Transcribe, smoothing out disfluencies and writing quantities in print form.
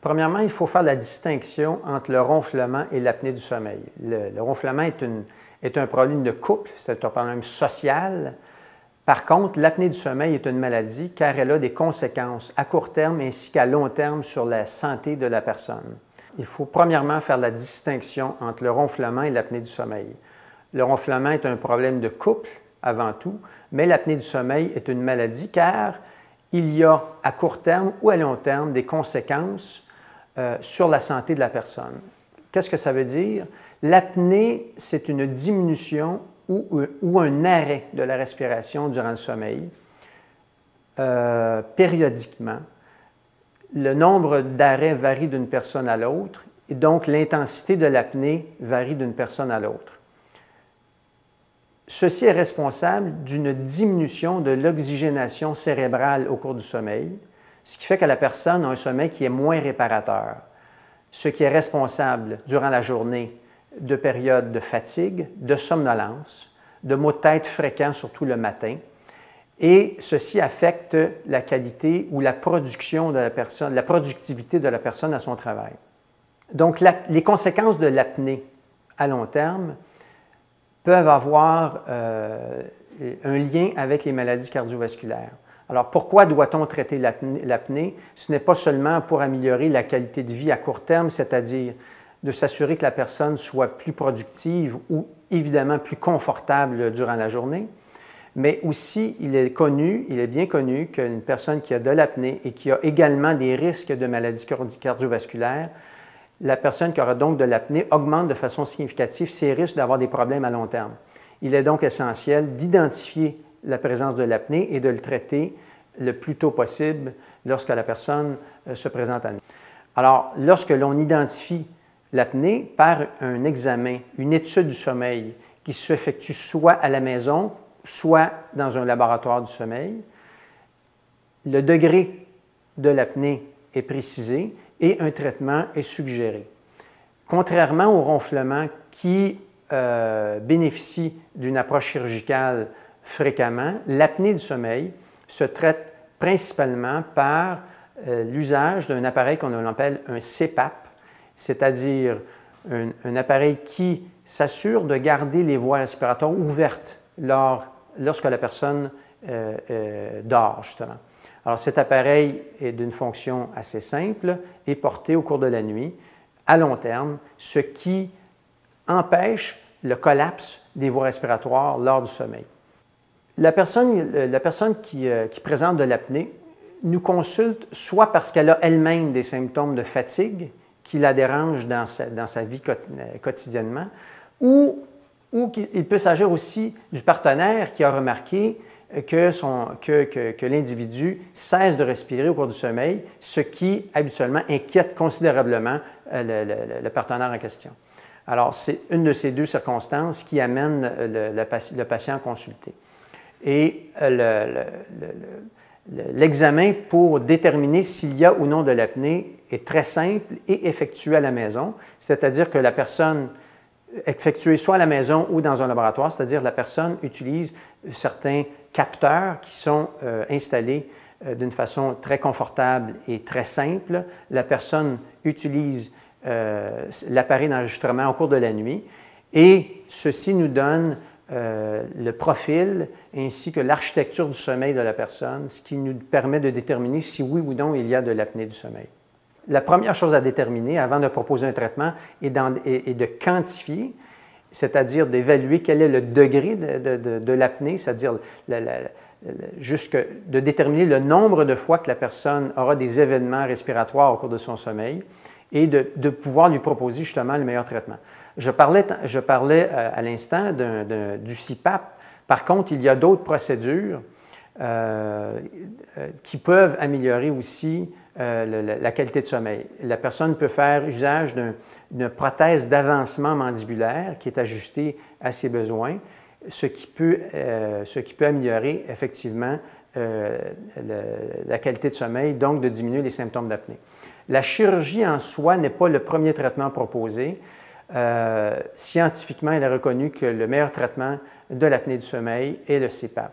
Premièrement, il faut faire la distinction entre le ronflement et l'apnée du sommeil. Le ronflement est un problème de couple, c'est un problème social. Par contre, l'apnée du sommeil est une maladie car elle a des conséquences à court terme ainsi qu'à long terme sur la santé de la personne. Il faut premièrement faire la distinction entre le ronflement et l'apnée du sommeil. Le ronflement est un problème de couple avant tout, mais l'apnée du sommeil est une maladie car il y a à court terme ou à long terme des conséquences sur la santé de la personne. Qu'est-ce que ça veut dire? L'apnée, c'est une diminution ou un arrêt de la respiration durant le sommeil, périodiquement. Le nombre d'arrêts varie d'une personne à l'autre et donc l'intensité de l'apnée varie d'une personne à l'autre. Ceci est responsable d'une diminution de l'oxygénation cérébrale au cours du sommeil, ce qui fait que la personne a un sommeil qui est moins réparateur, ce qui est responsable durant la journée de périodes de fatigue, de somnolence, de maux de tête fréquents, surtout le matin, et ceci affecte la qualité ou la production de la personne, la productivité de la personne à son travail. Donc, les conséquences de l'apnée à long terme peuvent avoir un lien avec les maladies cardiovasculaires. Alors, pourquoi doit-on traiter l'apnée? Ce n'est pas seulement pour améliorer la qualité de vie à court terme, c'est-à-dire de s'assurer que la personne soit plus productive ou évidemment plus confortable durant la journée, mais aussi il est bien connu qu'une personne qui a de l'apnée et qui a également des risques de maladies cardiovasculaires, la personne qui aura donc de l'apnée augmente de façon significative ses risques d'avoir des problèmes à long terme. Il est donc essentiel d'identifier la présence de l'apnée et de le traiter le plus tôt possible lorsque la personne se présente à nous. Alors, lorsque l'on identifie l'apnée par un examen, une étude du sommeil qui s'effectue soit à la maison, soit dans un laboratoire du sommeil, le degré de l'apnée est précisé et un traitement est suggéré. Contrairement au ronflement qui bénéficie d'une approche chirurgicale fréquemment, l'apnée du sommeil se traite principalement par l'usage d'un appareil qu'on appelle un CPAP, c'est-à-dire un appareil qui s'assure de garder les voies respiratoires ouvertes lorsque la personne dort, justement. Alors, cet appareil est d'une fonction assez simple et porté au cours de la nuit, à long terme, ce qui empêche le collapse des voies respiratoires lors du sommeil. La personne qui présente de l'apnée nous consulte soit parce qu'elle a elle-même des symptômes de fatigue qui la dérangent dans sa vie quotidiennement, ou il peut s'agir aussi du partenaire qui a remarqué que l'individu cesse de respirer au cours du sommeil, ce qui habituellement inquiète considérablement le partenaire en question. Alors, c'est une de ces deux circonstances qui amène le patient à consulter. Et l'examen pour déterminer s'il y a ou non de l'apnée est très simple et effectué à la maison, c'est-à-dire que la personne effectuée soit à la maison ou dans un laboratoire, c'est-à-dire la personne utilise certains capteurs qui sont installés d'une façon très confortable et très simple. La personne utilise l'appareil d'enregistrement au cours de la nuit et ceci nous donne le profil ainsi que l'architecture du sommeil de la personne, ce qui nous permet de déterminer si oui ou non il y a de l'apnée du sommeil. La première chose à déterminer avant de proposer un traitement est de quantifier, c'est-à-dire d'évaluer quel est le degré de l'apnée, c'est-à-dire de déterminer le nombre de fois que la personne aura des événements respiratoires au cours de son sommeil et de pouvoir lui proposer justement le meilleur traitement. Je parlais à l'instant du CPAP. Par contre, il y a d'autres procédures qui peuvent améliorer aussi la qualité de sommeil. La personne peut faire usage d'une prothèse d'avancement mandibulaire qui est ajustée à ses besoins, ce qui peut améliorer effectivement la qualité de sommeil, donc de diminuer les symptômes d'apnée. La chirurgie en soi n'est pas le premier traitement proposé. Scientifiquement, il est reconnu que le meilleur traitement de l'apnée du sommeil est le CPAP.